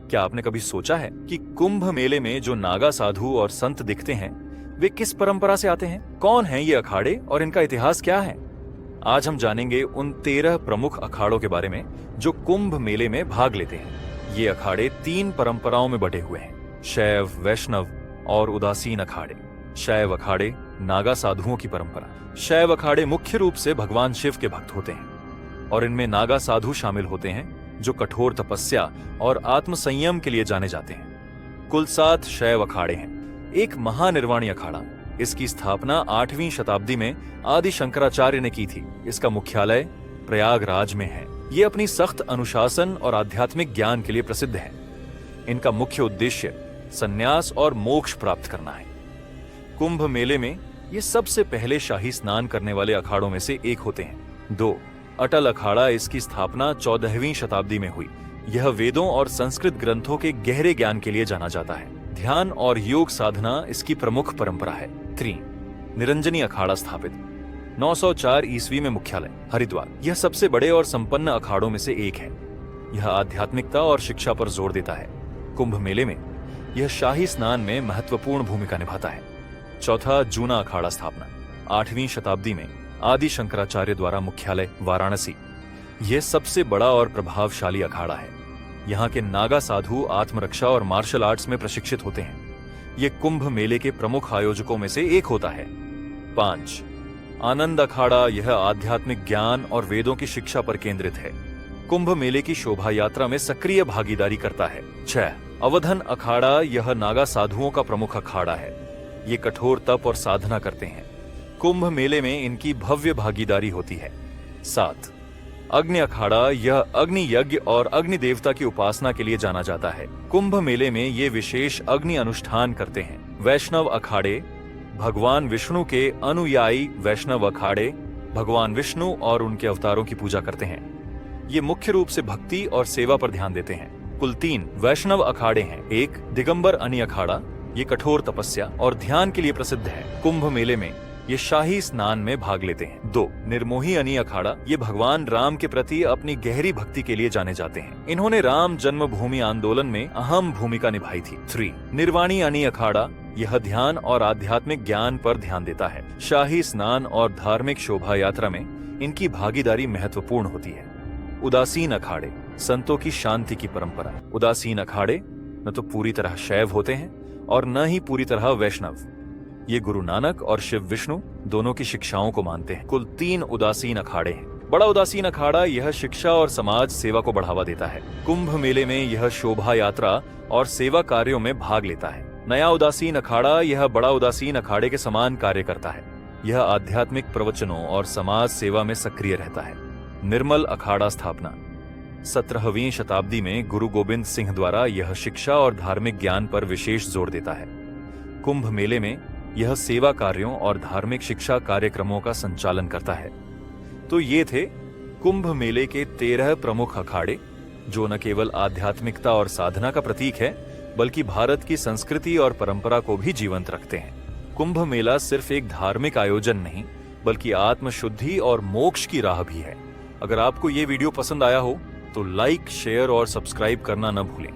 क्या आपने कभी सोचा है कि कुंभ मेले में जो नागा साधु और संत दिखते हैं वे किस परंपरा से आते हैं? कौन हैं ये अखाड़े और इनका इतिहास क्या है? आज हम जानेंगे उन 13 प्रमुख अखाड़ों के बारे में जो कुंभ मेले में भाग लेते हैं। ये अखाड़े 3 परंपराओं में बटे हुए हैं, शैव, वैष्णव और उदासीन अखाड़े। शैव अखाड़े नागा साधुओं की परंपरा। शैव अखाड़े मुख्य रूप से भगवान शिव के भक्त होते हैं और इनमें नागा साधु शामिल होते हैं जो कठोर तपस्या और आत्मसंयम के लिए जाने जाते हैं। कुल 7 शैव अखाड़े हैं। एक महानिर्वाणी अखाड़ा, इसकी स्थापना 8वीं शताब्दी में आदि शंकराचार्य ने की थी। इसका मुख्यालय प्रयागराज में है। ये अपनी सख्त अनुशासन और आध्यात्मिक ज्ञान के लिए प्रसिद्ध है। इनका मुख्य उद्देश्य संन्यास और मोक्ष प्राप्त करना है। कुंभ मेले में ये सबसे पहले शाही स्नान करने वाले अखाड़ों में से एक होते हैं। 2 अटल अखाड़ा, इसकी स्थापना 14वीं शताब्दी में हुई। यह वेदों और संस्कृत ग्रंथों के गहरे ज्ञान के लिए जाना जाता है। ध्यान और योग साधना इसकी प्रमुख परंपरा है। 3 निरंजनी अखाड़ा स्थापित 904 ईस्वी में, मुख्यालय हरिद्वार। यह सबसे बड़े और संपन्न अखाड़ों में से एक है। यह आध्यात्मिकता और शिक्षा पर जोर देता है। कुंभ मेले में यह शाही स्नान में महत्वपूर्ण भूमिका निभाता है। 4 जूना अखाड़ा स्थापना 8वीं शताब्दी में आदि शंकराचार्य द्वारा, मुख्यालय वाराणसी। यह सबसे बड़ा और प्रभावशाली अखाड़ा है। यहाँ के नागा साधु आत्मरक्षा और मार्शल आर्ट्स में प्रशिक्षित होते हैं। यह कुंभ मेले के प्रमुख आयोजकों में से एक होता है। 5 आनंद अखाड़ा, यह आध्यात्मिक ज्ञान और वेदों की शिक्षा पर केंद्रित है। कुंभ मेले की शोभा यात्रा में सक्रिय भागीदारी करता है। 6 अवधन अखाड़ा, यह नागा साधुओं का प्रमुख अखाड़ा है। ये कठोर तप और साधना करते हैं। कुंभ मेले में इनकी भव्य भागीदारी होती है। 7 अग्नि अखाड़ा, यह अग्नि यज्ञ और अग्नि देवता की उपासना के लिए जाना जाता है। कुंभ मेले में ये विशेष अग्नि अनुष्ठान करते हैं। वैष्णव अखाड़े, भगवान विष्णु के अनुयायी वैष्णव अखाड़े भगवान विष्णु और उनके अवतारों की पूजा करते हैं। ये मुख्य रूप से भक्ति और सेवा पर ध्यान देते हैं। कुल 3 वैष्णव अखाड़े हैं। 1 दिगंबर अनि अखाड़ा, ये कठोर तपस्या और ध्यान के लिए प्रसिद्ध है। कुंभ मेले में ये शाही स्नान में भाग लेते हैं। 2 निर्मोही अनि अखाड़ा, ये भगवान राम के प्रति अपनी गहरी भक्ति के लिए जाने जाते हैं। इन्होंने राम जन्मभूमि आंदोलन में अहम भूमिका निभाई थी। 3 निर्वाणी अनि अखाड़ा, यह ध्यान और आध्यात्मिक ज्ञान पर ध्यान देता है। शाही स्नान और धार्मिक शोभा यात्रा में इनकी भागीदारी महत्वपूर्ण होती है। उदासीन अखाड़े, संतों की शांति की परंपरा। उदासीन अखाड़े न तो पूरी तरह शैव होते हैं और न ही पूरी तरह वैष्णव। ये गुरु नानक और शिव विष्णु दोनों की शिक्षाओं को मानते हैं। कुल 3 उदासीन अखाड़े हैं। बड़ा उदासीन अखाड़ा, यह शिक्षा और समाज सेवा को बढ़ावा देता है। कुंभ मेले में यह शोभा यात्रा और सेवा कार्यों में भाग लेता है। नया उदासीन अखाड़ा, यह बड़ा उदासीन अखाड़े के समान कार्य करता है। यह आध्यात्मिक प्रवचनों और समाज सेवा में सक्रिय रहता है। निर्मल अखाड़ा स्थापना 17वीं शताब्दी में गुरु गोविंद सिंह द्वारा, यह शिक्षा और धार्मिक ज्ञान पर विशेष जोर देता है। कुंभ मेले में यह सेवा कार्यों और धार्मिक शिक्षा कार्यक्रमों का संचालन करता है। तो ये थे कुंभ मेले के 13 प्रमुख अखाड़े, जो न केवल आध्यात्मिकता और साधना का प्रतीक है बल्कि भारत की संस्कृति और परंपरा को भी जीवंत रखते हैं। कुंभ मेला सिर्फ एक धार्मिक आयोजन नहीं बल्कि आत्मशुद्धि और मोक्ष की राह भी है। अगर आपको ये वीडियो पसंद आया हो तो लाइक, शेयर और सब्सक्राइब करना न भूलें।